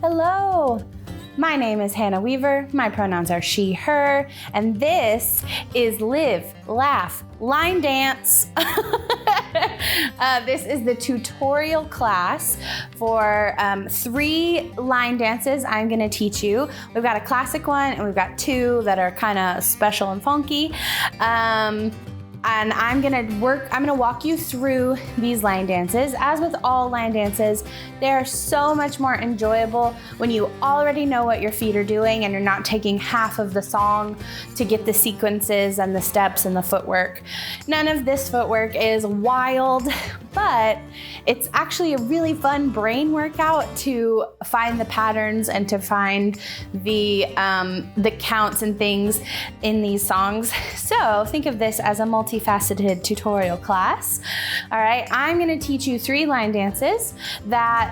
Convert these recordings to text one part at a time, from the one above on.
Hello, my name is Hannah Weaver. My pronouns are she, her, and this is Live, Laugh, Line Dance. This is the tutorial class for 3 line dances I'm gonna teach you. We've got a classic one and we've got 2 that are kind of special and funky. And I'm gonna walk you through these line dances. As with all line dances, they are so much more enjoyable when you already know what your feet are doing and you're not taking half of the song to get the sequences and the steps and the footwork. None of this footwork is wild, but it's actually a really fun brain workout to find the patterns and to find the counts and things in these songs. So think of this as a multifaceted tutorial class. All right, I'm gonna teach you 3 line dances that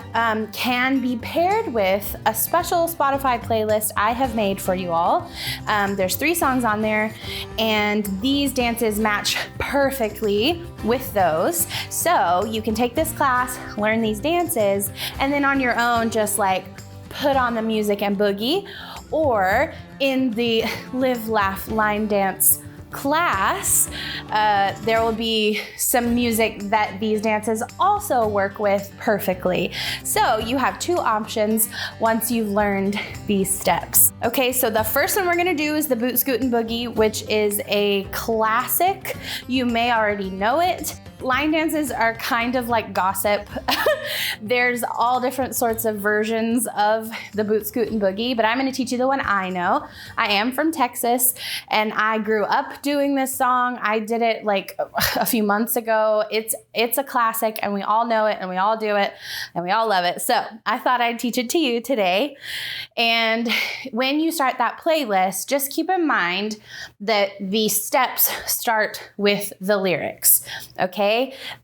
can be paired with a special Spotify playlist I have made for you all. There's 3 songs on there, and these dances match perfectly with those. So you can take this class, learn these dances, and then on your own, just like put on the music and boogie, or in the Live, Laugh, Line Dance class, there will be some music that these dances also work with perfectly. So you have 2 options once you've learned these steps. Okay, so the first one we're gonna do is the Boot Scoot and Boogie, which is a classic. You may already know it. Line dances are kind of like gossip. There's all different sorts of versions of the Boot Scoot and Boogie, but I'm gonna teach you the one I know. I am from Texas and I grew up doing this song. I did it like a few months ago. It's a classic and we all know it and we all do it and we all love it. So I thought I'd teach it to you today. And when you start that playlist, just keep in mind that the steps start with the lyrics, okay?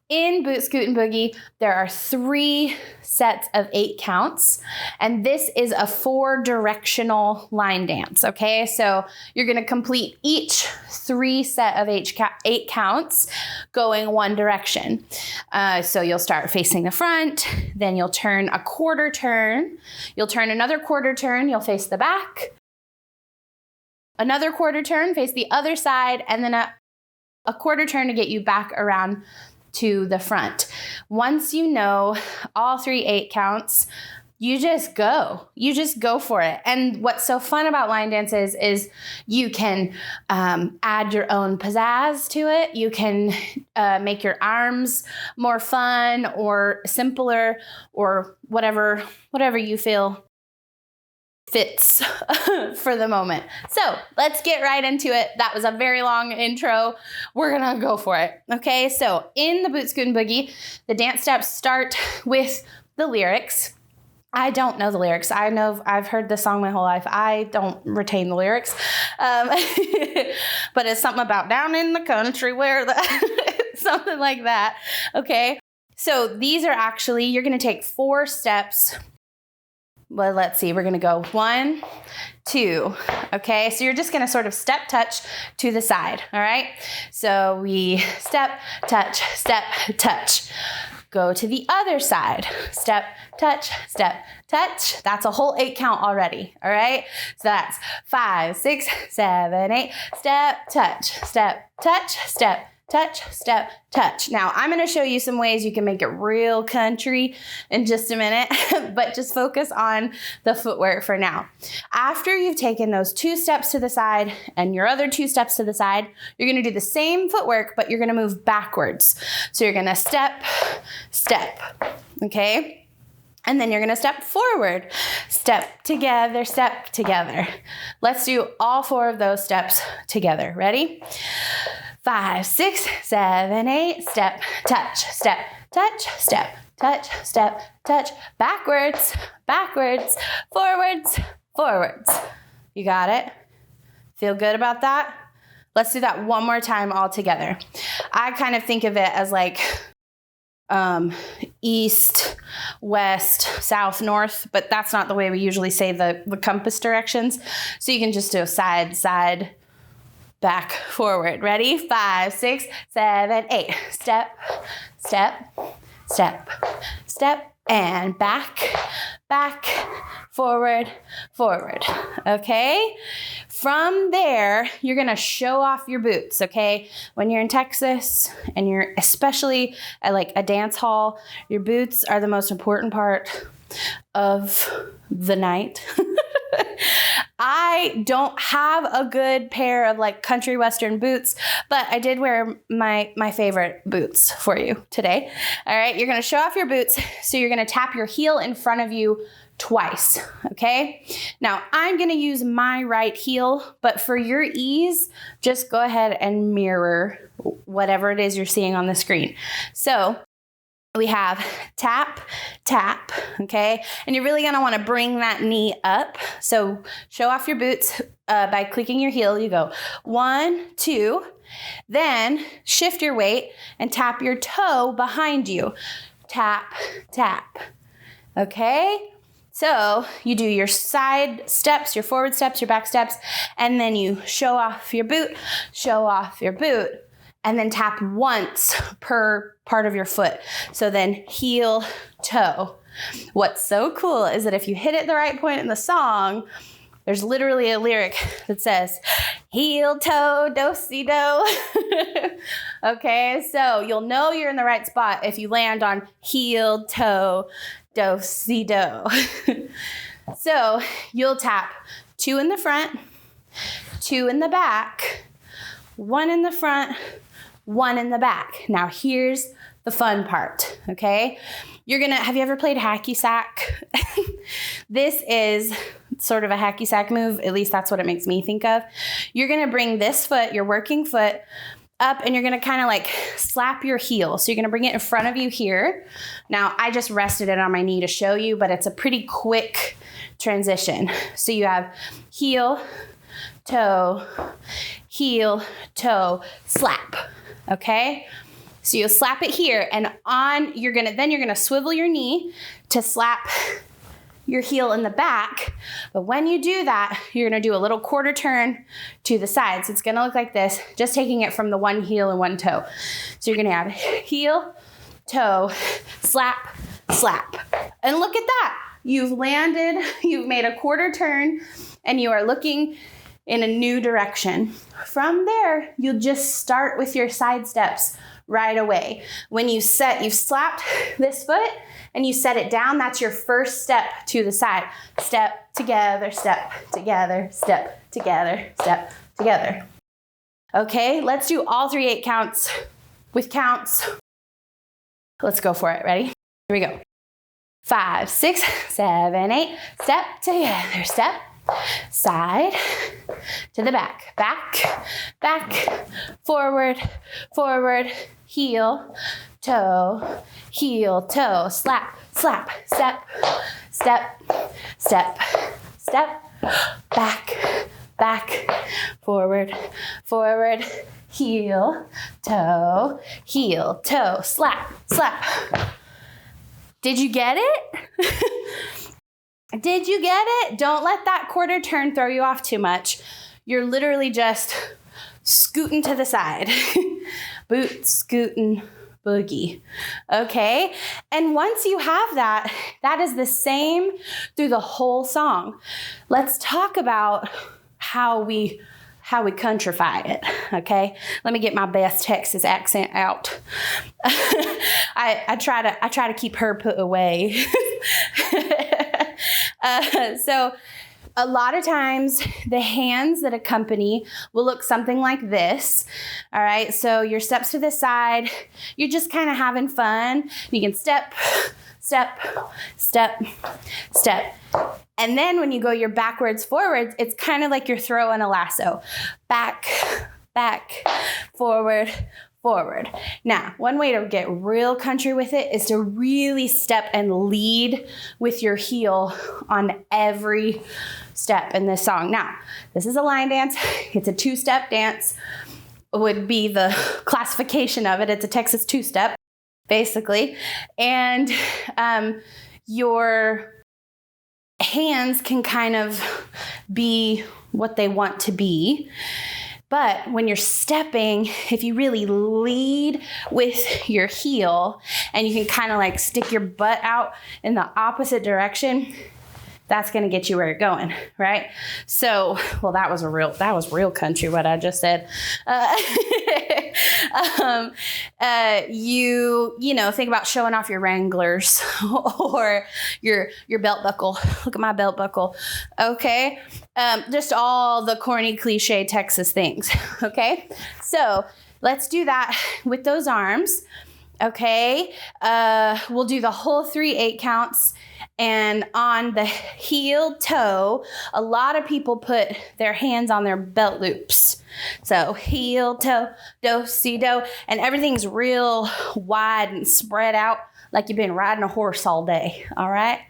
In Boot Scoot and Boogie, there are 3 sets of 8 counts, and this is a 4-directional line dance, okay? So you're gonna complete each 3 set of 8 counts going one direction. So you'll start facing the front, then you'll turn a quarter turn, you'll turn another quarter turn, you'll face the back, another quarter turn, face the other side, and then a quarter turn to get you back around to the front. Once you know all 3 8 counts, you just go for it. And what's so fun about line dances is you can add your own pizzazz to it. You can make your arms more fun or simpler or whatever you feel fits for the moment. So let's get right into it. That was a very long intro. We're gonna go for it. Okay, so in the Boot Scoot and Boogie, the dance steps start with the lyrics. I don't know the lyrics. I've heard this song my whole life. I don't retain the lyrics. But it's something about down in the country where something like that. Okay, so these are actually, you're gonna take 4 steps. Well, let's see, we're gonna go 1, 2, okay? So you're just gonna sort of step, touch to the side, all right? So we step, touch, go to the other side, step, touch, that's a whole 8 count already, all right? So that's 5, 6, 7, 8, step, touch, touch, step, touch. Now, I'm gonna show you some ways you can make it real country in just a minute, but just focus on the footwork for now. After you've taken those 2 steps to the side and your other 2 steps to the side, you're gonna do the same footwork, but you're gonna move backwards. So you're gonna step, okay? And then you're gonna step forward, step together. Let's do all 4 of those steps together. Ready? 5, 6, 7, 8, step, touch, touch, backwards, forwards. You got it? Feel good about that? Let's do that one more time all together. I kind of think of it as like east, west, south, north, but that's not the way we usually say the compass directions. So you can just do side, back, forward. Ready? 5, 6, 7, 8. Step, and back, forward, forward, okay? From there, you're gonna show off your boots, okay? When you're in Texas and you're especially at like a dance hall, your boots are the most important part of the night. I don't have a good pair of like country western boots, but I did wear my favorite boots for you today. All right, you're gonna show off your boots. So you're gonna tap your heel in front of you twice, okay? Now I'm gonna use my right heel, but for your ease, just go ahead and mirror whatever it is you're seeing on the screen. So we have tap, tap, okay? And you're really gonna wanna bring that knee up. So show off your boots by clicking your heel. You go 1, 2, then shift your weight and tap your toe behind you. Tap, tap, okay? So you do your side steps, your forward steps, your back steps, and then you show off your boot, and then tap once per part of your foot. So then heel, toe. What's so cool is that if you hit it the right point in the song, there's literally a lyric that says, heel, toe, do-si-do. Okay, so you'll know you're in the right spot if you land on heel, toe, do-si-do. So you'll tap 2 in the front, 2 in the back, 1 in the front, 1 in the back. Now here's the fun part, okay? Have you ever played hacky sack? This is sort of a hacky sack move. At least that's what it makes me think of. You're gonna bring this foot, your working foot, up, and you're gonna kind of like slap your heel. So you're gonna bring it in front of you here. Now I just rested it on my knee to show you, but it's a pretty quick transition. So you have heel, toe, heel, toe, slap, okay? So you'll slap it here, and you're gonna swivel your knee to slap your heel in the back. But when you do that, you're gonna do a little quarter turn to the side. So it's gonna look like this, just taking it from the one heel and one toe. So you're gonna have heel, toe, slap, slap. And look at that. You've landed, you've made a quarter turn, and you are looking in a new direction. From there, you'll just start with your side steps right away. When you've slapped this foot and you set it down, that's your first step to the side. Step together, step together, step together, step together. Okay, let's do all 3 8 counts with counts. Let's go for it. Ready? Here we go. 5, 6, 7, 8. Step together, step. Side to the back, back, back, forward, forward, heel, toe, slap, slap, step, step, step, step, back, back, forward, forward, heel, toe, slap, slap. Did you get it? Did you get it? Don't let that quarter turn throw you off too much. You're literally just scooting to the side. Boot, scooting, boogie. Okay? And once you have that, that is the same through the whole song. Let's talk about how we countrify it, okay? Let me get my best Texas accent out. I try to keep her put away. So a lot of times the hands that accompany will look something like this. All right, so your steps to the side, you're just kind of having fun. You can step, step, step, step. And then when you go your backwards, forwards, it's kind of like you're throwing a lasso. Back, back, forward, forward. Now, one way to get real country with it is to really step and lead with your heel on every step in this song. Now, this is a line dance. It's a 2-step dance, would be the classification of it. It's a Texas 2-step, basically. And your hands can kind of be what they want to be. But when you're stepping, if you really lead with your heel and you can kind of like stick your butt out in the opposite direction, That's going to get you where you're going, right? So, well, that was real country, what I just said. You know, think about showing off your Wranglers or your belt buckle. Look at my belt buckle. Okay. Just all the corny cliche Texas things. Okay. So let's do that with those arms. Okay. We'll do the whole 3 8 counts. And on the heel toe, a lot of people put their hands on their belt loops. So heel, toe, do, si, do, and everything's real wide and spread out like you've been riding a horse all day, all right?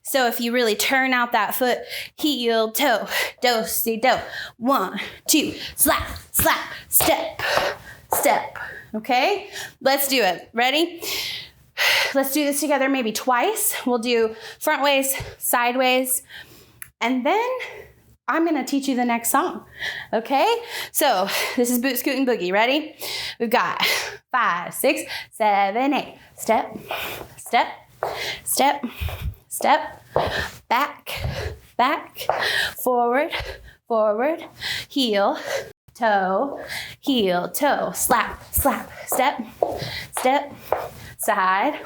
So if you really turn out that foot, heel, toe, do, si, do, 1, 2, slap, slap, step, step, okay? Let's do it. Ready? Let's do this together maybe twice. We'll do front ways, sideways, and then I'm going to teach you the next song. Okay? So this is Boot Scoot and Boogie. Ready? We've got 5, 6, 7, 8. Step, step, step, step, back, back, forward, forward, heel, toe, slap, slap, step, step, side,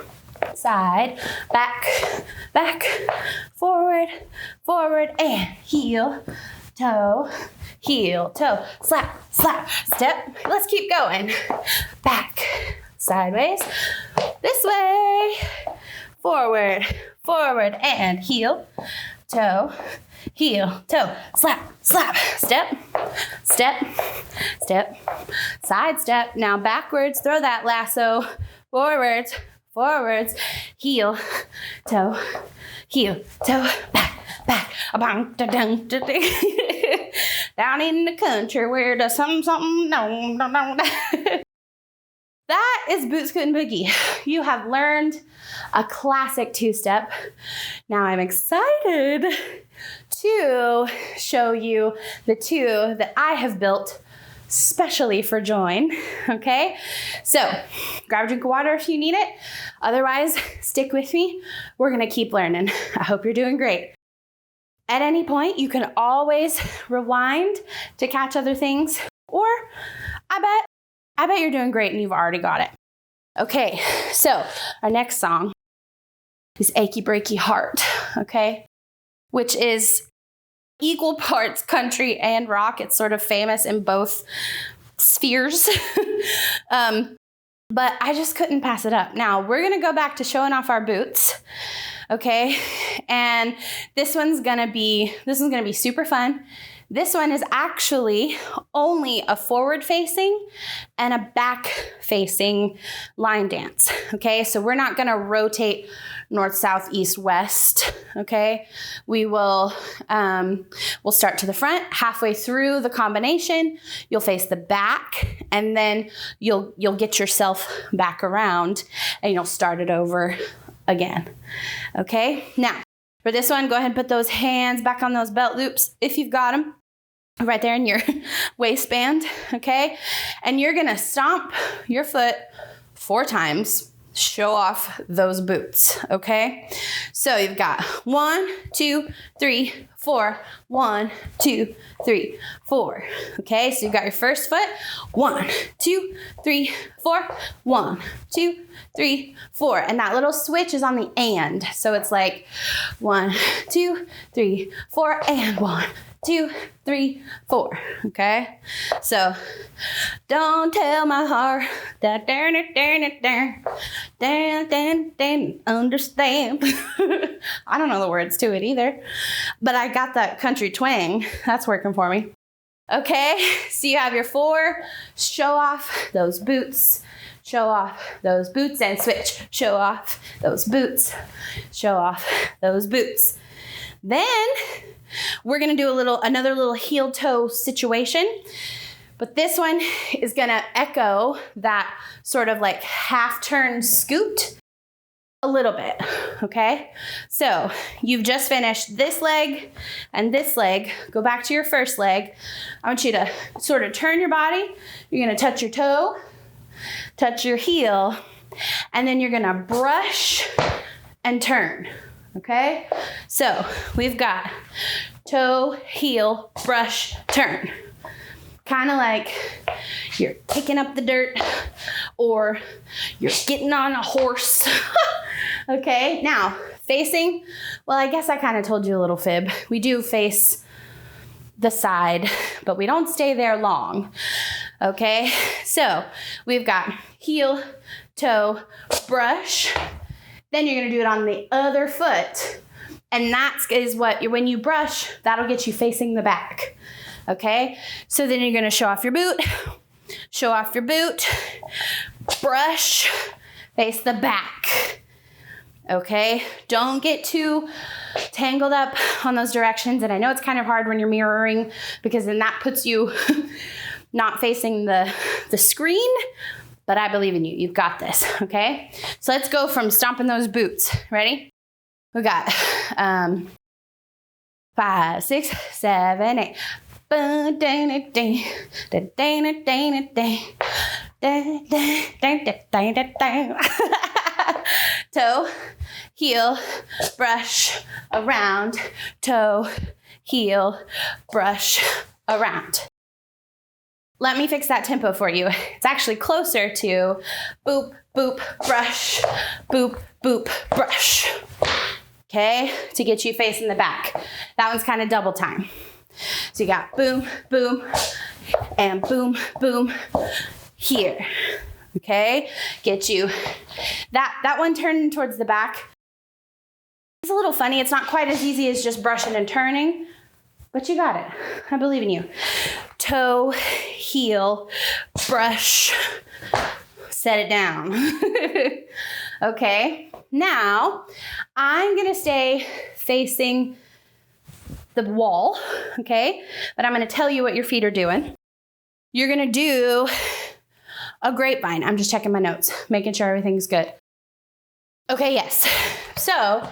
side, back, back, forward, forward, and heel, toe, slap, slap, step. Let's keep going. Back, sideways, this way, forward, forward, and heel, toe, slap, slap, step, step, step, side step. Now backwards, throw that lasso, forwards, forwards, heel, toe, back, back, down in the country where the something, no. That is Boot Scoot and Boogie. You have learned a classic 2-step. Now I'm excited to show you the 2 that I have built specially for JOYN, okay? So grab a drink of water if you need it. Otherwise, stick with me. We're gonna keep learning. I hope you're doing great. At any point, you can always rewind to catch other things, or I bet you're doing great and you've already got it. Okay, so our next song is Achy Breaky Heart, okay? Which is equal parts country and rock. It's sort of famous in both spheres. But I just couldn't pass it up. Now we're gonna go back to showing off our boots. Okay. And this one's gonna be super fun. This one is actually only a forward facing and a back facing line dance. Okay. So we're not going to rotate north, south, east, west. Okay. We'll start to the front. Halfway through the combination, you'll face the back, and then you'll get yourself back around and you'll start it over again. Okay. Now, for this one, go ahead and put those hands back on those belt loops if you've got them right there in your waistband, okay? And you're gonna stomp your foot 4 times, show off those boots, okay? So you've got 1, 2, 3, 4, 1, 2, 3, 4, okay? So you've got your first foot, 1, 2, 3, 4, 1, 2, 3, 4, and that little switch is on the and, so it's like 1, 2, 3, 4, and 1, 2, 3, 4. Okay, so don't tell my heart that darn understand. I don't know the words to it either, but I got that country twang. That's working for me. Okay, so you have your 4. Show off those boots. Show off those boots and switch. Show off those boots. Show off those boots. Then we're gonna do another little heel toe situation, but this one is gonna echo that sort of like half turn scoot a little bit, okay? So you've just finished this leg and this leg. Go back to your first leg. I want you to sort of turn your body. You're gonna touch your toe, touch your heel, and then you're gonna brush and turn. okay? So we've got toe, heel, brush, turn. Kind of like you're kicking up the dirt or you're getting on a horse. Okay, now facing, well, I guess I kind of told you a little fib. We do face the side, but we don't stay there long. Okay, so we've got heel, toe, brush. Then you're gonna do it on the other foot. And that is what, when you brush, that'll get you facing the back. Okay, so then you're gonna show off your boot, brush, face the back. Okay, don't get too tangled up on those directions. And I know it's kind of hard when you're mirroring because then that puts you not facing the screen, but I believe in you. You've got this, okay? So let's go from stomping those boots. Ready? We got 5, 6, 7, 8. Toe, heel, brush, around, toe, heel, brush, around. Let me fix that tempo for you. It's actually closer to boop, boop, brush, boop, boop, brush. Okay, to get you facing the back. That one's kind of double time. So you got boom, boom, and boom, boom, here. Okay, get you. That one turning towards the back. It's a little funny. It's not quite as easy as just brushing and turning, but you got it. I believe in you. Toe, heel, brush, set it down. Okay, now I'm gonna stay facing the wall, okay? But I'm gonna tell you what your feet are doing. You're gonna do a grapevine. I'm just checking my notes, making sure everything's good. Okay, yes. So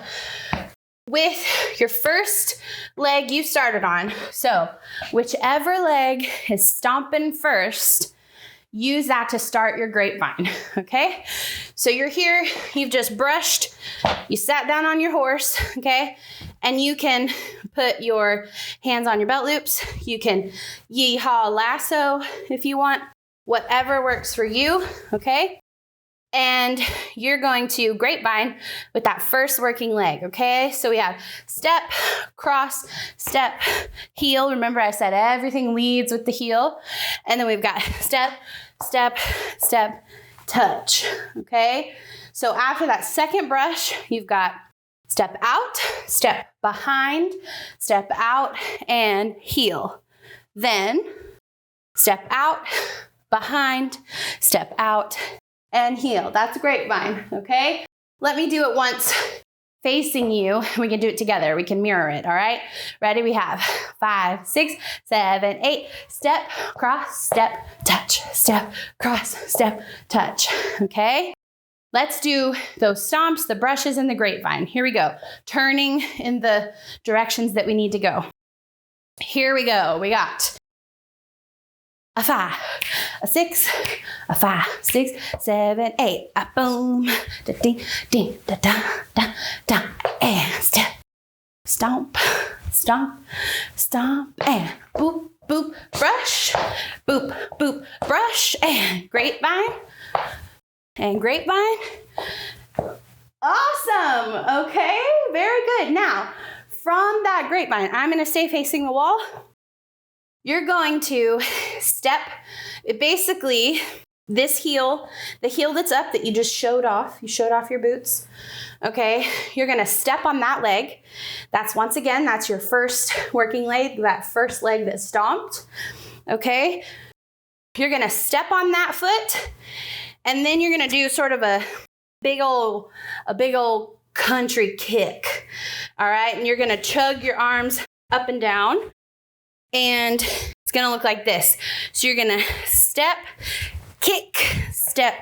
with your first leg you started on, so whichever leg is stomping first, use that to start your grapevine, okay? So you're here, you've just brushed, you sat down on your horse, okay? And you can put your hands on your belt loops. You can yee-haw lasso if you want, whatever works for you, okay? And you're going to grapevine with that first working leg, okay? So we have step, cross, step, heel. Remember I said everything leads with the heel. And then we've got step, step, step, touch, okay? So after that second brush, you've got step out, step behind, step out, and heel. Then step out, behind, step out, and heel. That's grapevine, okay? Let me do it once facing you. We can do it together. We can mirror it, all right? Ready? We have 5, 6, 7, 8. Step, cross, step, touch, step, cross, step, touch, okay? Let's do those stomps, the brushes, and the grapevine. Here we go. Turning in the directions that we need to go. Here we go. We got a 5, a 6, a 5, 6, 7, 8. A boom, da ding, ding, da da da da, and step, stomp, stomp, stomp, and boop, boop, brush, boop, boop, brush, and grapevine, and grapevine. Awesome. Okay, very good. Now, from that grapevine, I'm going to stay facing the wall. You're going to step, basically this heel, the heel that's up that you just showed off, you showed off your boots, okay? You're gonna step on that leg. That's once again, that's your first working leg, that first leg that stomped, okay? You're gonna step on that foot, and then you're gonna do sort of a big old country kick, all right? And you're gonna chug your arms up and down. And it's gonna look like this. So you're gonna step, kick, step,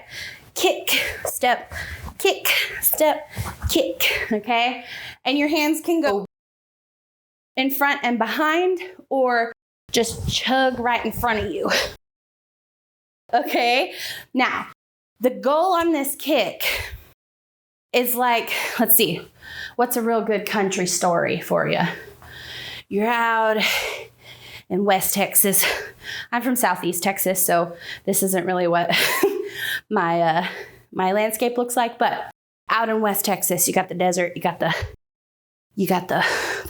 kick, step, kick, step, kick, okay? And your hands can go in front and behind or just chug right in front of you. Okay, now the goal on this kick is like, let's see, what's a real good country story for you? You're out in West Texas. I'm from Southeast Texas, so this isn't really what my landscape looks like, but out in West Texas, you got the desert, you got the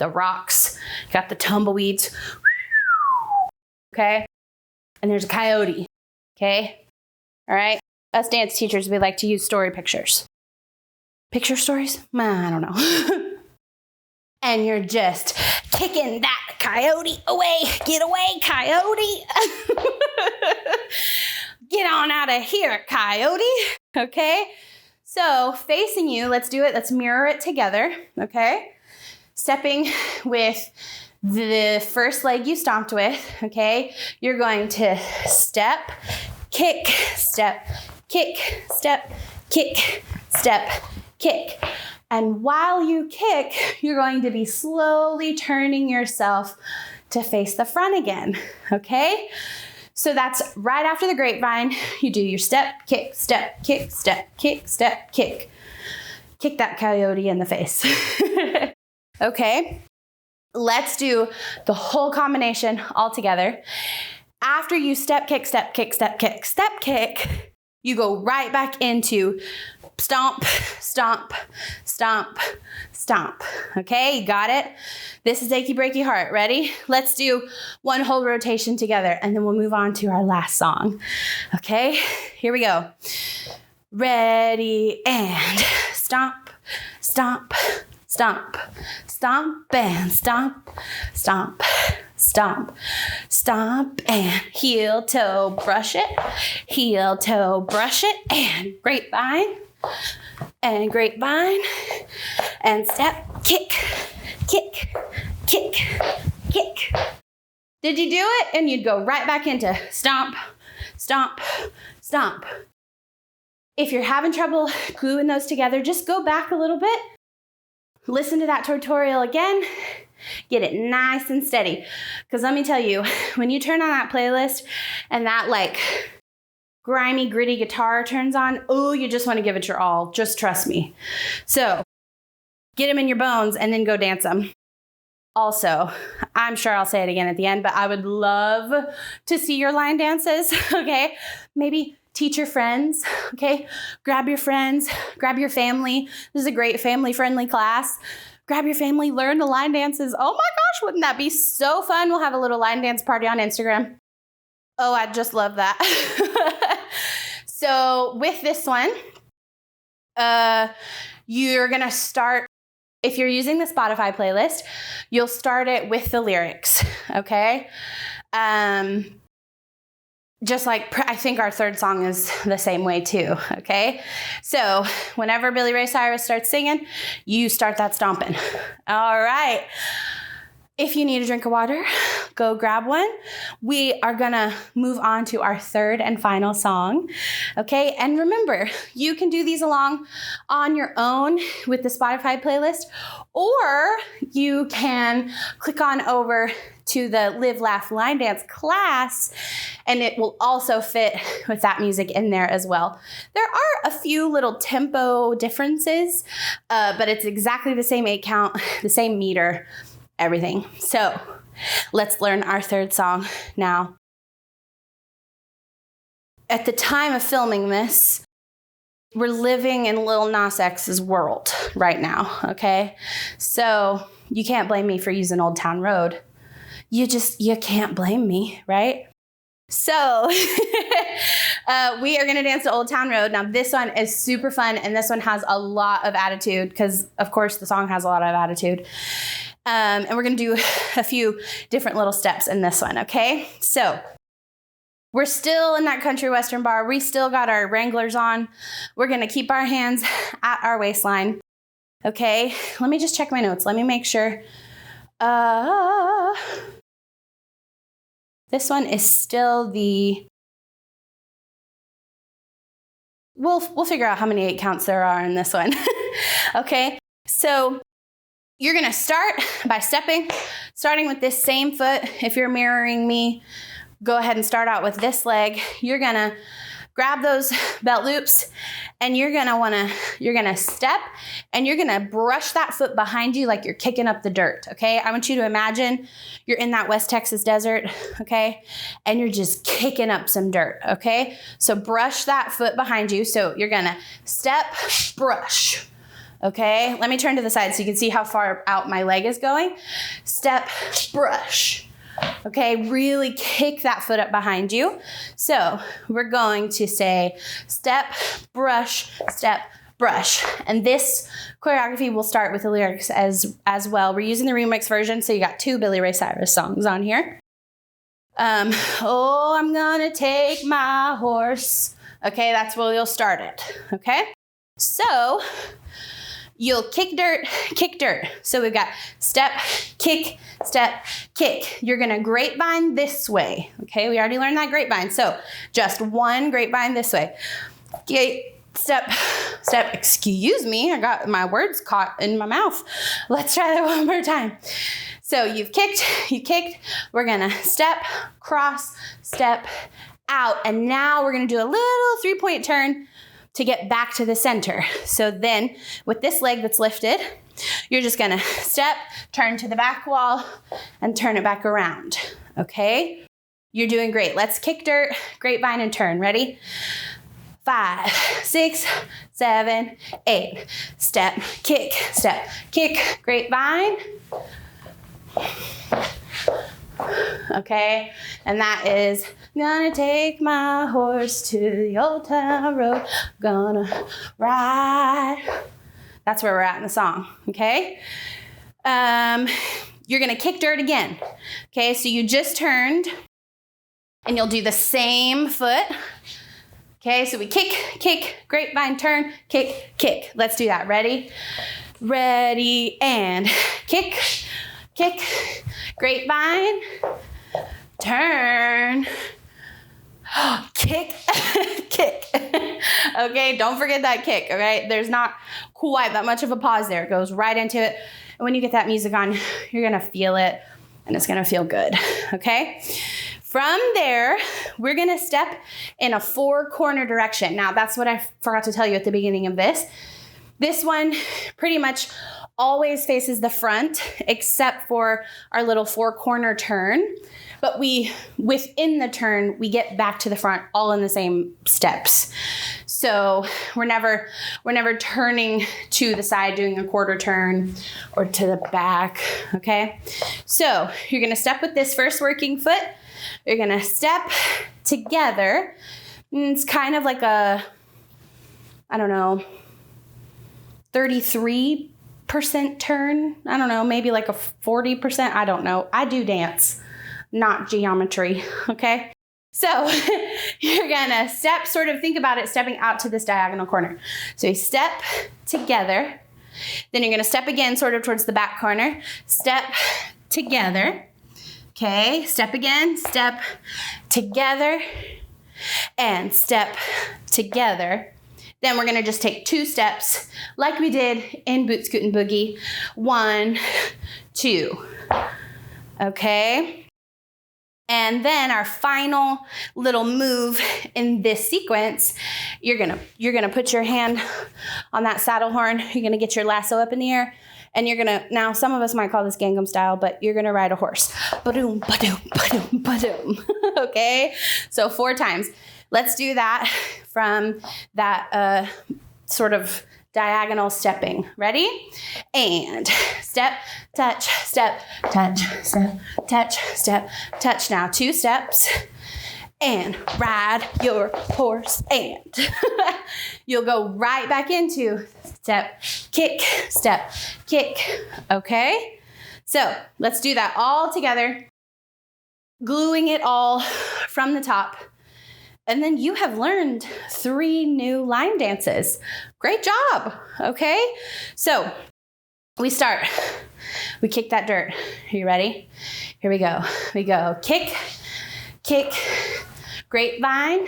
rocks, you got the tumbleweeds. Okay? And there's a coyote. Okay? All right? Us dance teachers, we like to use story pictures. Picture stories? I don't know. And you're just kicking that coyote away. Get away, coyote. Get on out of here, coyote. Okay? So facing you, let's do it. Let's mirror it together. Okay? Stepping with the first leg you stomped with. Okay? You're going to step, kick, step, kick, step, kick, step, kick. And while you kick, you're going to be slowly turning yourself to face the front again, okay? So that's right after the grapevine. You do your step, kick, step, kick, step, kick, step, kick. Kick that coyote in the face. Okay? Let's do the whole combination all together. After you step, kick, step, kick, step, kick, step, kick, you go right back into stomp, stomp, stomp, stomp. Okay, you got it? This is Achy Breaky Heart. Ready? Let's do one whole rotation together, and then we'll move on to our last song. Okay, here we go. Ready, and stomp, stomp, stomp, stomp, and stomp, stomp, stomp, stomp, and heel toe brush it, heel toe brush it, and grapevine, and step, kick, kick, kick, kick. Did you do it? And you'd go right back into stomp, stomp, stomp. If you're having trouble gluing those together, just go back a little bit. Listen to that tutorial again. Get it nice and steady. Because let me tell you, when you turn on that playlist and that like grimy, gritty guitar turns on, oh, you just want to give it your all. Just trust me. So get them in your bones and then go dance them. Also, I'm sure I'll say it again at the end, but I would love to see your line dances, okay? Maybe teach your friends, okay? Grab your friends, grab your family. This is a great family-friendly class. Grab your family, learn the line dances. Oh my gosh, wouldn't that be so fun? We'll have a little line dance party on Instagram. Oh, I'd just love that. So with this one, you're gonna start, if you're using the Spotify playlist, you'll start it with the lyrics, okay? Just like, I think our third song is the same way too, okay? So whenever Billy Ray Cyrus starts singing, you start that stomping. All right. If you need a drink of water, go grab one. We are gonna move on to our third and final song, okay? And remember, you can do these along on your own with the Spotify playlist, or you can click on over to the Live, Laugh, Line Dance class, and it will also fit with that music in there as well. There are a few little tempo differences, but it's exactly the same 8 count, the same meter, everything. So let's learn our third song now. At the time of filming this, we're living in Lil Nas X's world right now, okay? So you can't blame me for using Old Town Road. You can't blame me, right? So we are gonna dance to Old Town Road. Now this one is super fun, and this one has a lot of attitude because of course the song has a lot of attitude. And we're gonna do a few different little steps in this one, okay? So we're still in that country western bar. We still got our Wranglers on. We're gonna keep our hands at our waistline, okay? Let me just check my notes. Let me make sure. This one is still the, we'll figure out how many 8 counts there are in this one, okay? So you're gonna start by starting with this same foot. If you're mirroring me, go ahead and start out with this leg. You're gonna grab those belt loops, and you're gonna step, and you're gonna brush that foot behind you like you're kicking up the dirt, okay? I want you to imagine you're in that West Texas desert, okay? And you're just kicking up some dirt, okay? So brush that foot behind you. So you're gonna step, brush, okay? Let me turn to the side so you can see how far out my leg is going. Step, brush. Okay, really kick that foot up behind you. So we're going to say step, brush, and this choreography will start with the lyrics as well. We're using the remix version, so you got 2 Billy Ray Cyrus songs on here. Oh, I'm gonna take my horse. Okay, that's where you'll start it, okay? So you'll kick dirt, kick dirt. So we've got step, kick, step, kick. You're gonna grapevine this way, okay? We already learned that grapevine. So just one grapevine this way. Step, step, excuse me, I got my words caught in my mouth. Let's try that one more time. So you kicked, we're gonna step, cross, step, out, and now we're gonna do a little 3-point turn to get back to the center. So then with this leg that's lifted, you're just gonna step, turn to the back wall, and turn it back around, okay? You're doing great. Let's kick dirt, grapevine, and turn. Ready? 5, 6, 7, 8. Step, kick, grapevine. Okay, and that is gonna take my horse to the old town road, gonna ride. That's where we're at in the song, okay? You're gonna kick dirt again. Okay, so you just turned, and you'll do the same foot. Okay, so we kick, grapevine, turn, kick. Let's do that. Ready, and kick, grapevine, turn, kick. Okay, don't forget that kick, all right? There's not quite that much of a pause there. It goes right into it. And when you get that music on, you're gonna feel it, and it's gonna feel good, okay? From there, we're gonna step in a 4-corner direction. Now, that's what I forgot to tell you at the beginning of this. This one pretty much always faces the front, except for our little 4-corner turn. But within the turn, we get back to the front all in the same steps. So we're never turning to the side, doing a quarter turn, or to the back, okay? So you're gonna step with this first working foot. You're gonna step together. It's kind of like a, I don't know, 33% turn. I don't know, maybe like a 40%. I don't know. I do dance, not geometry, okay? So you're gonna step, sort of think about it, stepping out to this diagonal corner. So you step together, then you're gonna step again, sort of towards the back corner, step together, okay? Step again, step together, and step together. Then we're gonna just take 2 steps like we did in Boot Scoot and Boogie. 1, 2, okay? And then our final little move in this sequence, you're gonna put your hand on that saddle horn. You're gonna get your lasso up in the air, and you're gonna, now some of us might call this Gangnam style, but you're gonna ride a horse. Ba-doom, ba-doom, ba-doom, ba-doom. Okay, so 4 times. Let's do that from that sort of diagonal stepping. Ready? And step, touch, step, touch, step, touch, step, touch. Now 2 steps, and ride your horse, and you'll go right back into step, kick, okay? So let's do that all together, gluing it all from the top. And then you have learned 3 new line dances. Great job, okay? So we start. We kick that dirt. Are you ready? Here we go. We go kick, grapevine,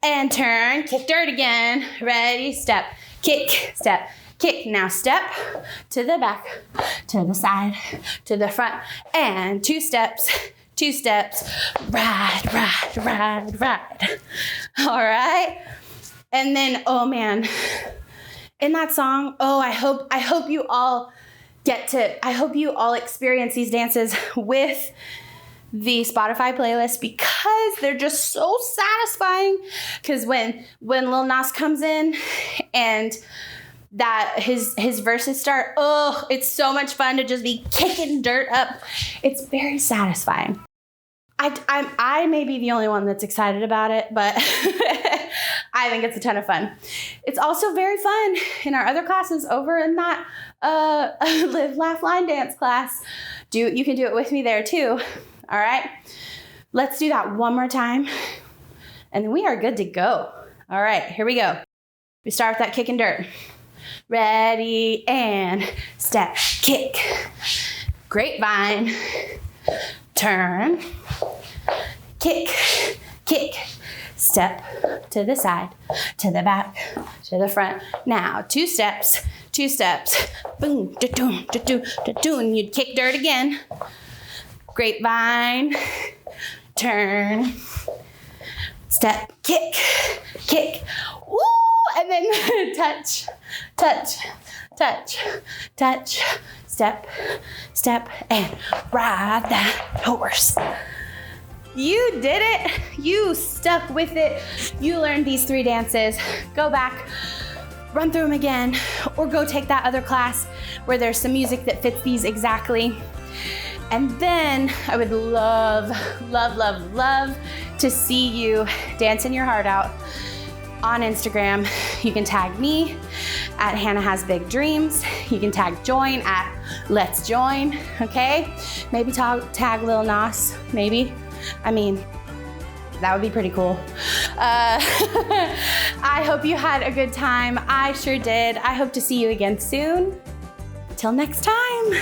and turn. Kick dirt again. Ready? Step, kick, step, kick. Now step to the back, to the side, to the front, and 2 steps, 2 steps, ride, ride, ride, ride. All right. And then, oh man, in that song, I hope you all experience these dances with the Spotify playlist because they're just so satisfying. Because when Lil Nas comes in and that his verses start, it's so much fun to just be kicking dirt up. It's very satisfying. I may be the only one that's excited about it, but I think it's a ton of fun. It's also very fun in our other classes over in that Live, Laugh, Line Dance class. You can do it with me there too. All right, let's do that one more time, and we are good to go. All right, here we go. We start with that kicking dirt. Ready, and step, kick, grapevine, turn, kick, kick, step to the side, to the back, to the front. Now, 2 steps, boom, da-doom, da-doom, da-doom. You'd kick dirt again. Grapevine, turn, step, kick, kick, woo, and then touch, touch, touch, touch, step, step, and ride that horse. You did it. You stuck with it. You learned these 3 dances. Go back, run through them again, or go take that other class where there's some music that fits these exactly. And then I would love, love, love, love to see you dancing your heart out on Instagram. You can tag me at Hannah Has Big Dreams. You can tag JOYN at Let's Join, okay? Maybe tag Lil Nas, maybe. I mean, that would be pretty cool. I hope you had a good time. I sure did. I hope to see you again soon. Till next time.